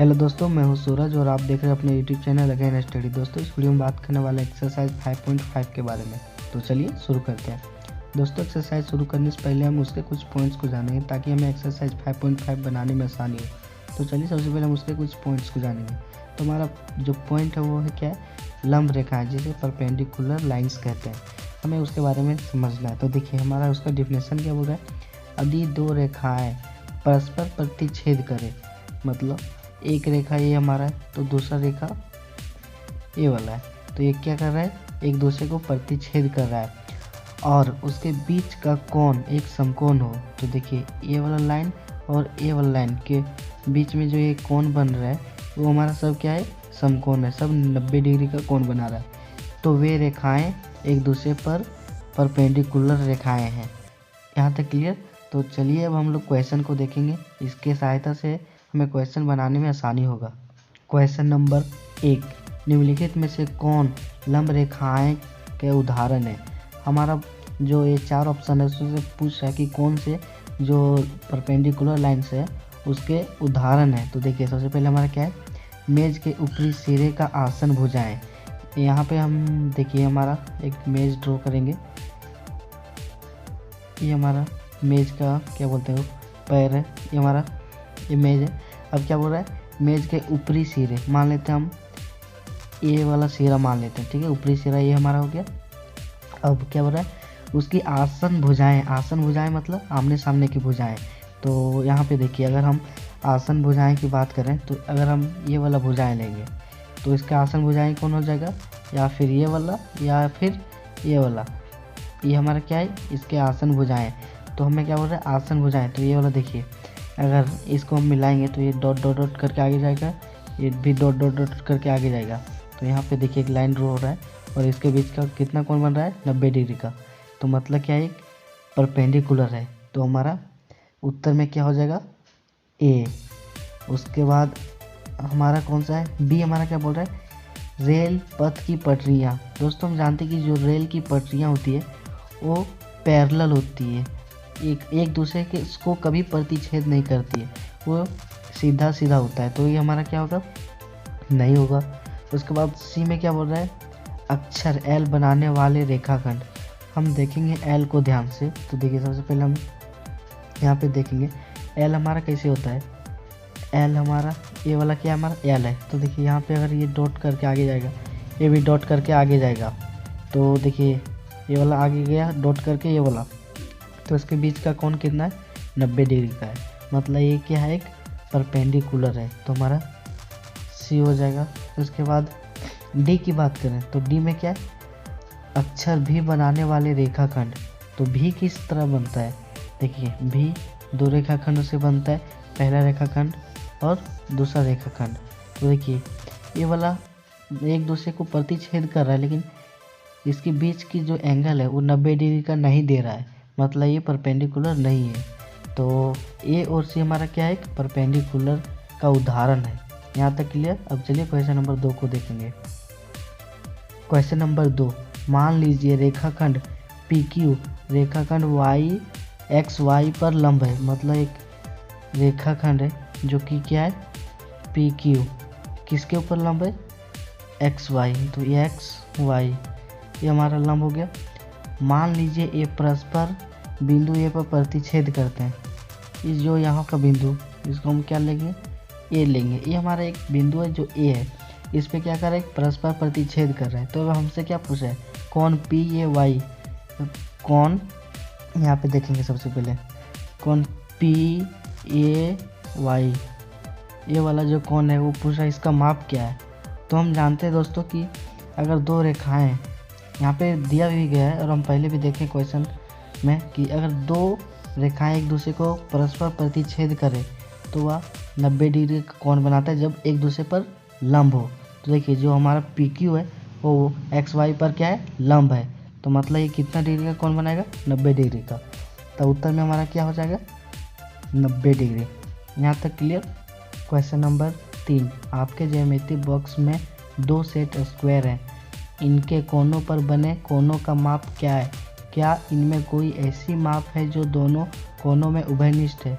Hello दोस्तों, मैं हूं सूरज और आप देख रहे हैं अपने यूट्यूब चैनल अगेन स्टडी। दोस्तों, इस वीडियो में बात करने वाले एक्सरसाइज 5.5 के बारे में। तो चलिए शुरू करते हैं। दोस्तों, एक्सरसाइज शुरू करने से पहले हम उसके कुछ पॉइंट्स को जानेंगे ताकि हमें एक्सरसाइज 5.5 बनाने में आसानी हो। तो चलिए सबसे पहले हम उसके कुछ पॉइंट्स को जानेंगे। तो हमारा जो पॉइंट है वो है क्या है, लंब रेखाएँ, जिसे परपेंडिकुलर लाइन्स कहते हैं। हमें उसके बारे में समझना है। तो देखिए, हमारा उसका डिफिनेशन क्या होगा, यदि दो रेखाएँ परस्पर प्रतिच्छेद करें, मतलब एक रेखा ये हमारा है तो दूसरा रेखा ये वाला है, तो ये क्या कर रहा है, एक दूसरे को प्रतिच्छेद कर रहा है और उसके बीच का कोण एक समकोण हो। तो देखिए, ये वाला लाइन और ये वाला लाइन के बीच में जो ये कोण बन रहा है वो हमारा सब क्या है, समकोण है, सब 90 डिग्री का कोण बना रहा है। तो वे रेखाएं एक दूसरे पर परपेंडिकुलर रेखाएं हैं। यहाँ तक क्लियर। तो चलिए अब हम लोग क्वेश्चन को देखेंगे, इसके सहायता से हमें क्वेश्चन बनाने में आसानी होगा। क्वेश्चन नंबर 1, निम्नलिखित में से कौन लंब रेखाएं के उदाहरण है। हमारा जो ये 4 ऑप्शन है उससे पूछ रहा है कि कौन से जो परपेंडिकुलर लाइन्स है उसके उदाहरण है। तो देखिए, सबसे पहले हमारा क्या है, मेज के ऊपरी सिरे का आसन भुजाएं। यहाँ पे हम देखिए हमारा एक मेज ड्रॉ करेंगे। ये हमारा मेज का क्या बोलते हैं, पैर है, ये हमारा ये मेज है। अब क्या बोल रहा है, मेज के ऊपरी सिरे मान लेते हैं हम, ये वाला सिरा मान लेते हैं, ठीक है, ऊपरी सिरा ये हमारा हो गया। अब क्या बोल रहा है, उसकी आसन भुजाएं। आसन भुजाएं मतलब आमने सामने की भुजाएं। तो यहाँ पे देखिए, अगर हम आसन भुजाएं की बात करें तो अगर हम ये वाला भुजाएं लेंगे तो इसका आसन भुजाएं कौन हो जाएगा, या फिर ये वाला या फिर ये वाला, ये हमारा क्या है, इसके आसन भुजाएं। तो हमें क्या बोल रहा है, आसन भुजाएं। तो ये वाला देखिए, अगर इसको हम मिलाएंगे तो ये डॉट डॉट डॉट करके आगे जाएगा, ये भी डॉट डॉट डॉट करके आगे जाएगा। तो यहाँ पे देखिए एक लाइन ड्रॉ हो रहा है और इसके बीच का कितना कोण बन रहा है, 90 डिग्री का। तो मतलब क्या है, एक परपेंडिकुलर है। तो हमारा उत्तर में क्या हो जाएगा, ए। उसके बाद हमारा कौन सा है, बी। हमारा क्या बोल रहा है, रेल पथ की पटरियाँ। दोस्तों, हम जानते हैं कि जो रेल की पटरियाँ होती है वो पैरेलल होती है, एक दूसरे के इसको कभी प्रतिच्छेद नहीं करती है, वो सीधा सीधा होता है। तो ये हमारा क्या होगा, नहीं होगा। उसके बाद सी में क्या बोल रहा है, अक्षर एल बनाने वाले रेखाखंड। हम देखेंगे एल को ध्यान से। तो देखिए, सबसे पहले हम यहाँ पे देखेंगे एल हमारा कैसे होता है। एल हमारा ये वाला क्या हमारा एल है। तो देखिए यहाँ पे अगर ये डॉट करके आगे जाएगा, ये भी डॉट करके आगे जाएगा। तो देखिए ये वाला आगे गया डॉट करके, ये वाला, तो इसके बीच का कोण कितना है, 90 डिग्री का है। मतलब ये क्या है, एक परपेंडिकुलर है। तो हमारा सी हो जाएगा। उसके बाद डी की बात करें तो डी में क्या है, अक्षर भी बनाने वाले रेखाखंड। तो भी किस तरह बनता है, देखिए भी 2 रेखाखंड से बनता है, पहला रेखाखंड और दूसरा रेखाखंड। तो देखिए ये वाला एक दूसरे को प्रतिच्छेद कर रहा है, लेकिन इसके बीच की जो एंगल है वो 90 डिग्री का नहीं दे रहा है, मतलब ये परपेंडिकुलर नहीं है। तो ए और सी हमारा क्या है, एक परपेंडिकुलर का उदाहरण है। यहाँ तक क्लियर। अब चलिए क्वेश्चन नंबर 2 को देखेंगे। क्वेश्चन नंबर 2, मान लीजिए रेखाखंड PQ रेखाखंड XY पर लंब है। मतलब एक रेखाखंड है जो कि क्या है, PQ किसके ऊपर लंब है, XY। तो ये XY ये हमारा लंब हो गया। मान लीजिए ये परस्पर बिंदु ए पर प्रतिच्छेद करते हैं। इस जो यहाँ का बिंदु, इसको हम क्या लेंगे, ए लेंगे। ये हमारा एक बिंदु है जो ए है, इस पे क्या कर रहा है, एक परस्पर प्रतिच्छेद कर रहा है। तो हमसे क्या पूछा है, कौन PAY, कौन यहाँ पे देखेंगे सबसे पहले, कौन PAY ये वाला जो कौन है वो पूछ रहा है, इसका माप क्या है। तो हम जानते हैं दोस्तों कि अगर 2 रेखाएं यहाँ पे दिया भी गया है और हम पहले भी देखें क्वेश्चन में कि अगर 2 रेखाएं एक दूसरे को परस्पर प्रतिच्छेद करें तो वह 90 डिग्री का कोण बनाता है जब एक दूसरे पर लंब हो। तो देखिए जो हमारा PQ है वो XY पर क्या है, लंब है। तो मतलब ये कितना डिग्री का कोण बनाएगा, 90 डिग्री का। तो उत्तर में हमारा क्या हो जाएगा, 90 डिग्री। यहाँ तक क्लियर। क्वेश्चन नंबर 3, आपके ज्योमेट्री बॉक्स में 2 सेट स्क्वायर हैं, इनके कोनों पर बने कोनों का माप क्या है, क्या इनमें कोई ऐसी माप है जो दोनों कोनों में उभयनिष्ठ है।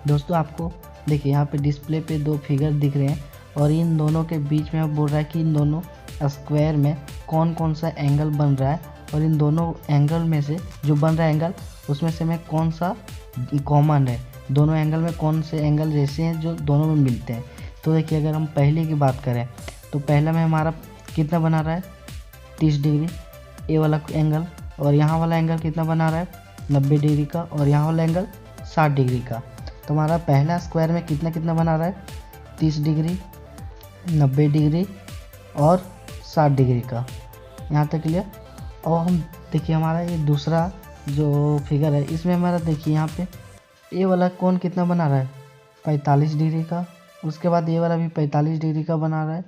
दोस्तों, आपको देखिए यहाँ पे डिस्प्ले पे दो फिगर दिख रहे हैं और इन दोनों के बीच में बोल रहा है कि इन दोनों स्क्वायर में कौन कौन सा एंगल बन रहा है और इन दोनों एंगल में से जो बन रहा है एंगल उसमें से में कौन सा कॉमन है, दोनों एंगल में कौन से एंगल जैसे हैं जो दोनों में मिलते हैं। तो देखिए अगर हम पहले की बात करें तो पहला में हमारा कितना बना रहा है 30 डिग्री ये वाला एंगल, और यहाँ वाला एंगल कितना बना रहा है 90 डिग्री का, और यहाँ वाला एंगल 60 डिग्री का। तो हमारा पहला स्क्वायर में कितना कितना बना रहा है 30 डिग्री 90 डिग्री और 60 डिग्री का। यहाँ तक क्लियर। और हम देखिए हमारा ये दूसरा जो फिगर है इसमें हमारा देखिए यहाँ पे ये वाला कौन कितना बना रहा है 45 डिग्री का, उसके बाद ये वाला भी 45 डिग्री का बना रहा है,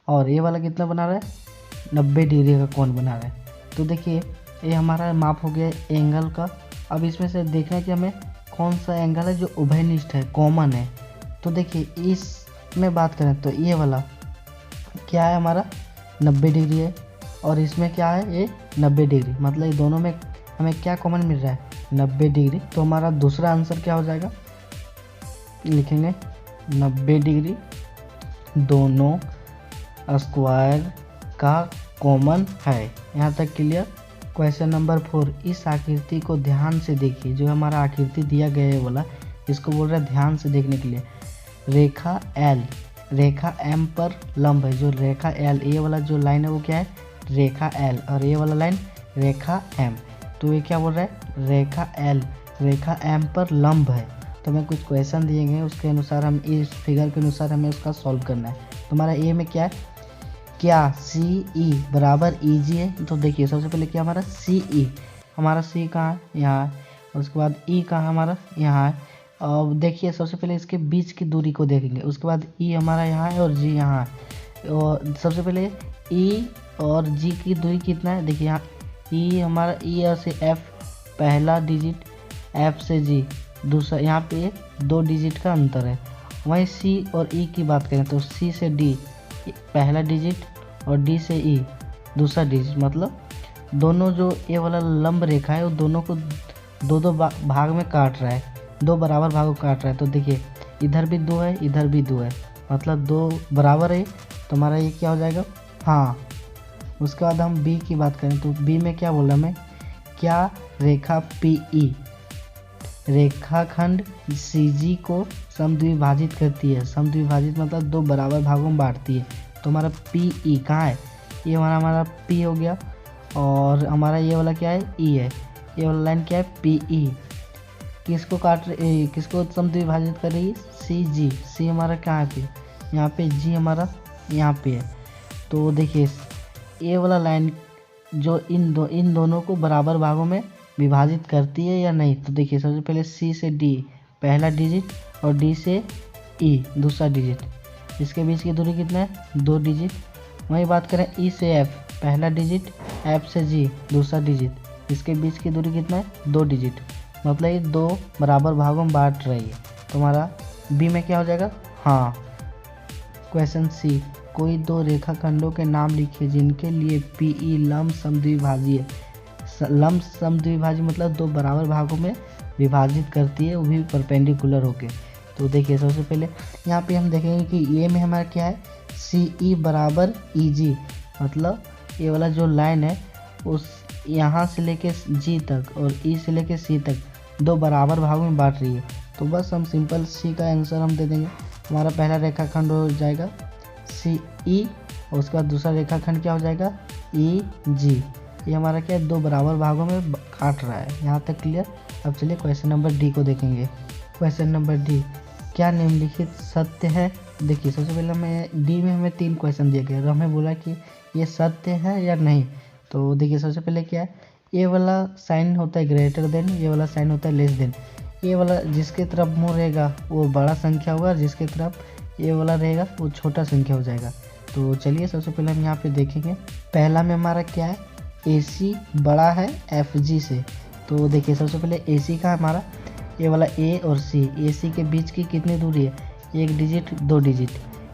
और ये वाला कितना बना रहा है 90 डिग्री का कौन बना रहा है। तो देखिए ये हमारा माप हो गया एंगल का। अब इसमें से देखना है कि हमें कौन सा एंगल है जो उभयनिष्ठ है, कॉमन है। तो देखिए इसमें बात करें तो ये वाला क्या है हमारा 90 डिग्री है, और इसमें क्या है ये 90 डिग्री, मतलब ये दोनों में हमें क्या कॉमन मिल रहा है 90 डिग्री। तो हमारा दूसरा आंसर क्या हो जाएगा, लिखेंगे 90 डिग्री दोनों स्क्वायर का कॉमन है। यहाँ तक क्लियर। क्वेश्चन नंबर 4, इस आकृति को ध्यान से देखिए। जो हमारा आकृति दिया गया है वाला इसको बोल रहा है ध्यान से देखने के लिए। रेखा L रेखा M पर लंब है। जो रेखा L ये वाला जो लाइन है वो क्या है रेखा L, और ये वाला लाइन रेखा M। तो ये क्या बोल रहा है रेखा L रेखा M पर लंब है। तो हमें कुछ क्वेश्चन दिए गए उसके अनुसार हम इस फिगर के अनुसार हमें उसका सॉल्व करना है। तो हमारा ए में क्या है, क्या CE बराबर EG है। तो देखिए सबसे पहले क्या हमारा CE, हमारा C कहाँ है यहाँ है, उसके बाद E कहाँ हमारा यहाँ है। अब देखिए सबसे पहले इसके बीच की दूरी को देखेंगे, उसके बाद E हमारा यहाँ है और G यहाँ है। और सबसे पहले E और G की दूरी कितना है, देखिए यहाँ E हमारा E से F पहला डिजिट, F से G दूसरा, यहाँ पे 2 डिजिट का अंतर है। वहीं C और E की बात करें तो C से D पहला डिजिट और D से E दूसरा डिजिट, मतलब दोनों जो ये वाला लंब रेखा है वो दोनों को दो भाग में काट रहा है, 2 बराबर भागों काट रहा है। तो देखिए इधर भी 2 है इधर भी 2 है, मतलब 2 बराबर है। तो हमारा ये क्या हो जाएगा हाँ। उसके बाद हम B की बात करें तो B में क्या बोला मैं, क्या रेखा PE रेखाखंड CG को समद्विभाजित करती है। समद्विभाजित मतलब 2 बराबर भागों में बांटती है। तो हमारा PE कहाँ है, ये हमारा P हो गया, और हमारा ये वाला क्या है E है, ये वाला लाइन क्या है PE। किसको किसको समद्विभाजित कर रही है CG। C हमारा कहाँ पे, यहाँ पे, G हमारा यहाँ पे है। तो देखिए ये वाला लाइन जो इन दोनों को बराबर भागों में विभाजित करती है या नहीं। तो देखिए सबसे पहले C से D पहला डिजिट और D से E दूसरा डिजिट, इसके बीच की दूरी कितना है 2 डिजिट। वही बात करें E से F पहला डिजिट, F से G दूसरा डिजिट, इसके बीच की दूरी कितना है 2 डिजिट, मतलब ये 2 बराबर भागों में बांट रही है। तो हमारा B में क्या हो जाएगा हाँ। क्वेश्चन C, कोई 2 रेखाखंडों के नाम लिखिए जिनके लिए PE लंब समद्विभाजी है। लंब समद्विभाजी मतलब 2 बराबर भागों में विभाजित करती है, वो भी परपेंडिकुलर होके। तो देखिए सबसे पहले यहाँ पे हम देखेंगे कि ये में हमारा क्या है CE बराबर EG, मतलब ये वाला जो लाइन है उस यहाँ से लेके G तक और E से लेके C तक 2 बराबर भागों में बांट रही है। तो बस हम सिंपल C का आंसर हम दे देंगे। हमारा पहला रेखाखंड हो जाएगा CE और उसके बाद दूसरा रेखाखंड क्या हो जाएगा EG। ये हमारा क्या है 2 बराबर भागों में काट रहा है। यहाँ तक क्लियर। अब चलिए क्वेश्चन नंबर D को देखेंगे। क्वेश्चन नंबर D, क्या निम्नलिखित सत्य है। देखिए सबसे पहले हमें D में हमें 3 क्वेश्चन दिए गए और हमें बोला कि ये सत्य है या नहीं। तो देखिए सबसे पहले क्या है, ये वाला साइन होता है ग्रेटर देन, ये वाला साइन होता है लेस देन। ये वाला जिसके तरफ मुँह रहेगा वो बड़ा संख्या होगा, जिसके तरफ ये वाला रहेगा वो छोटा संख्या हो जाएगा। तो चलिए सबसे पहले हम यहाँ पे देखेंगे। पहला में हमारा क्या है AC बड़ा है FG से। तो देखिए सबसे पहले AC का हमारा ये वाला A और C, AC के बीच की कितनी दूरी है 1 डिजिट 2 डिजिट,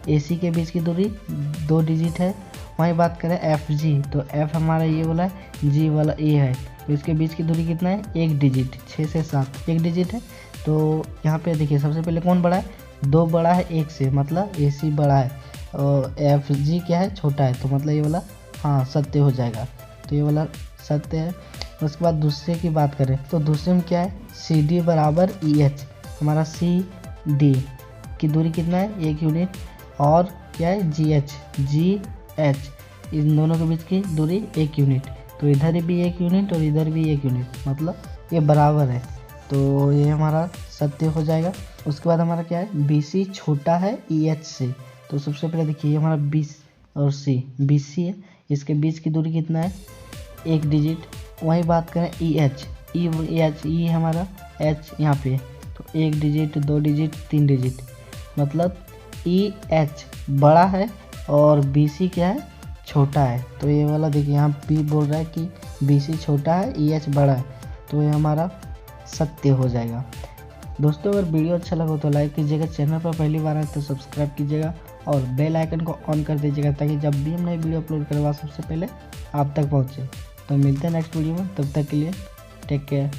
AC के बीच की दूरी 2 डिजिट है। वहीं बात करें FG तो F हमारा ये वाला है, G वाला A है, तो इसके बीच की दूरी कितना है 1 डिजिट, 6 से 7 1 डिजिट है। तो यहाँ पे देखिए सबसे पहले कौन बड़ा है 2 बड़ा है 1 से, मतलब AC बड़ा है और FG क्या है, छोटा है, तो मतलब ये वाला हाँ सत्य हो जाएगा। तो ये वाला सत्य है। उसके बाद दूसरे की बात करें तो दूसरे में क्या है, CD बराबर EH। हमारा CD की दूरी कितना है, 1 यूनिट, और क्या है GH इन दोनों के बीच की दूरी 1 यूनिट। तो इधर भी 1 यूनिट और इधर भी 1 यूनिट, मतलब ये बराबर है, तो ये हमारा सत्य हो जाएगा। उसके बाद हमारा क्या है, BC छोटा है EH से। तो सबसे पहले देखिए ये हमारा BC और BC है, इसके बीच की दूरी कितना है, 1 डिजिट। वही बात करें E हमारा H यहाँ पे, तो 1 डिजिट, 2 डिजिट, 3 डिजिट, मतलब EH बड़ा है और BC क्या है, छोटा है। तो ये वाला देखिए यहाँ P बोल रहा है कि BC छोटा है, EH बड़ा है, तो ये हमारा सत्य हो जाएगा। दोस्तों अगर वीडियो अच्छा लगा तो लाइक कीजिएगा, चैनल पर पहली बार आए तो सब्सक्राइब कीजिएगा और बेल आइकन को ऑन कर दीजिएगा, ताकि जब भी हम नई वीडियो अपलोड करवा सबसे पहले आप तक पहुँचे। तो मिलते हैं नेक्स्ट वीडियो में, तब तक के लिए टेक केयर।